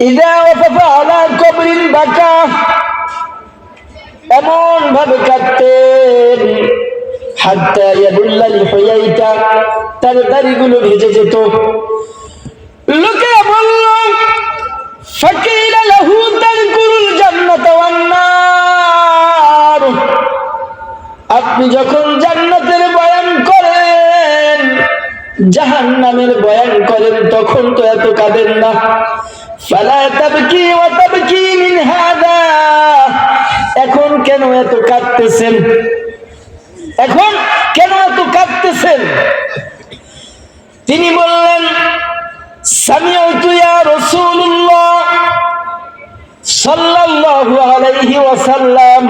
ইদা ওয়াকাফা আলা কবরিন বাকা, এমন ভাবে কাঁদতেন হাত্তা ইয়াদুল্লা লিহয়াইতা, তার দাড়িগুলো ভিজে যেত। লোকে বলল ফাকিলা লাহু তাযকুরুল জান্নাতা ওয়ান নার, আপনি যখন জান্নাতের বয়ান করেন জাহান্নামের বয়ান করেন তখন তো এত কাঁদেন না। ফালা তাবকি ওয়া তাবকি মিন হাদা, এখন কেন এত কাঁদতেছেন, এখন কেন এত কাঁদতেছেন? তিনি বললেন সামিউতু ইয়া রাসূলুল্লাহ সাল্লাল্লাহু আলাইহি ওয়াসাল্লাম,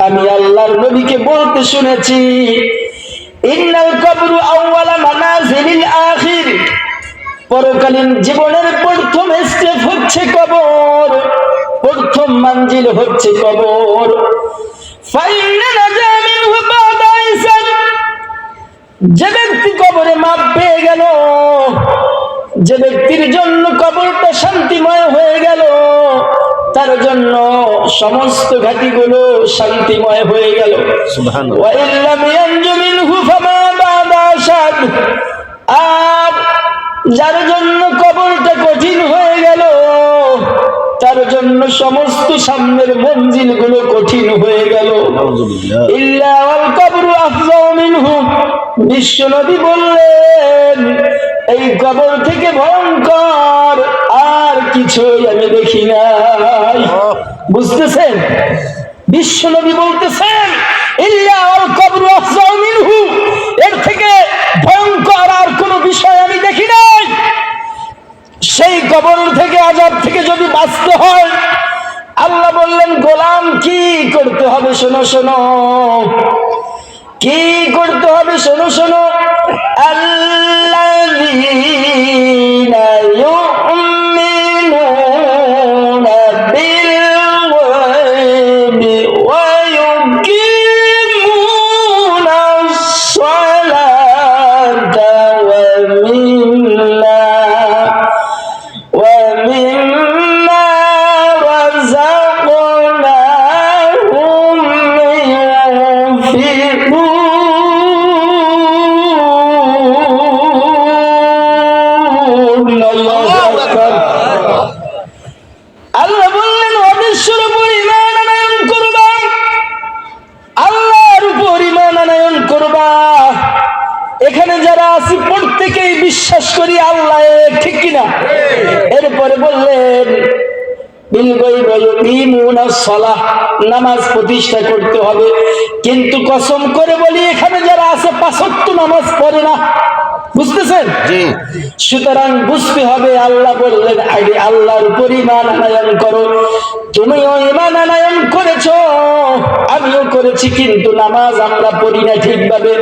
আমি আল্লাহর নবীকে বলতে শুনেছি ইন্নাল কবরু আউওয়ালা মানাজিলিল আখির, পরকালীন জীবনের প্রথম স্টেপ হচ্ছে কবর, প্রথম মঞ্জিল হচ্ছে কবর। ফাইন্না নাজা মিনহু বাদা ইসান, যে ব্যক্তি কবরে মাপ পেয়ে গেল, যে ব্যক্তির জন্য কবরটা শান্তিময় হয়ে গেল, তার জন্য সমস্ত ঘাটিগুলো শান্তিময় হয়ে গেল। সুবহানাল্লাহ। ওয়া ইল্লাম ইয়ানজু মিনহু ফামা বাদা শাদ, আর যার জন্য কবরটা কঠিন হয়ে গেল, তার জন্য সমস্ত সামনের মঞ্জিলগুলো কঠিন হয়ে গেল। ইল্লা ওয়াল কবরু আফযাউ মিনহু, বিশ্বনবী বললেন এই কবর থেকে ভয়ঙ্কর আর কিছুই আমি দেখি নাই। বুঝতেছেন? বিশ্বনবী বলতেছেন ইল্লা ওয়াল কবরু আফযাউ মিনহু, এর থেকে ভয়ঙ্কর আর কোনো বিষয় আমি দেখি নাই। সেই কবর থেকে, আযাব থেকে যদি বাঁচতে হয়, আল্লাহ বললেন গোলাম কি করতে হবে শোনো শোনো, কি করতে হবে শোনো শোনো। আল্লাযীনা ইউমিনুনা বিল গায়বি ওয়া ইউকিমুনাস সালাতা ওয়া মিম্মা রাযাকনাহুম ইউনফিকুন। আল্লাহ বললেন ওদের উপর ঈমান আনয়ন করবা, আল্লাহর উপর ঈমান আনয়ন করবা। এখানে যারা আছি প্রত্যেকেই বিশ্বাস করি আল্লাহ এক, ঠিক কিনা? এরপরে বললেন বিল গায়বি ওয়া ইউকিমুনাস সালাহ, নামাজ প্রতিষ্ঠা করতে হবে। কিন্তু কসম করে বলি এখানে যারা আছে পাঁচ ওয়াক্ত নামাজ পড়ে না। বুঝতেছেন? জি। সুতরাং বুঝতে হবে আল্লাহ বললেন আগে আল্লাহর উপর ঈমান আনয়ন করো। তুমিও ঈমান আনয়ন করেছো, আমিও করেছি, কিন্তু নামাজ আমরা পড়ি না ঠিকভাবে।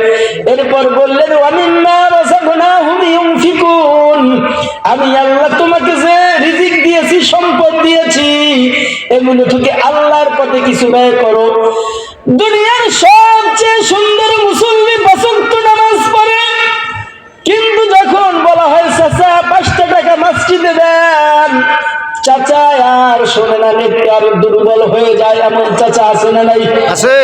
এরপর বললেন ওয়া মিম্মা রাযাকনাহুম ইউনফিকুন, আমি আল্লাহ তোমাকে যে রিজিক দিয়েছি, সম্পদ দিয়েছি, এগুলো থেকে আল্লাহর পথে কিছু ব্যয় করো। দুনিয়ার সবচেয়ে সুন্দর মুসল্লি পাঁচ ওয়াক্ত নামাজ পড়ে, কিন্তু যখন বলা হয় চাচা 5 টাকা মসজিদে দেন, চাচা আর শোনে না, নেককার দুর্বল হয়ে যায়। এমন চাচা আছে না নাই? আছে।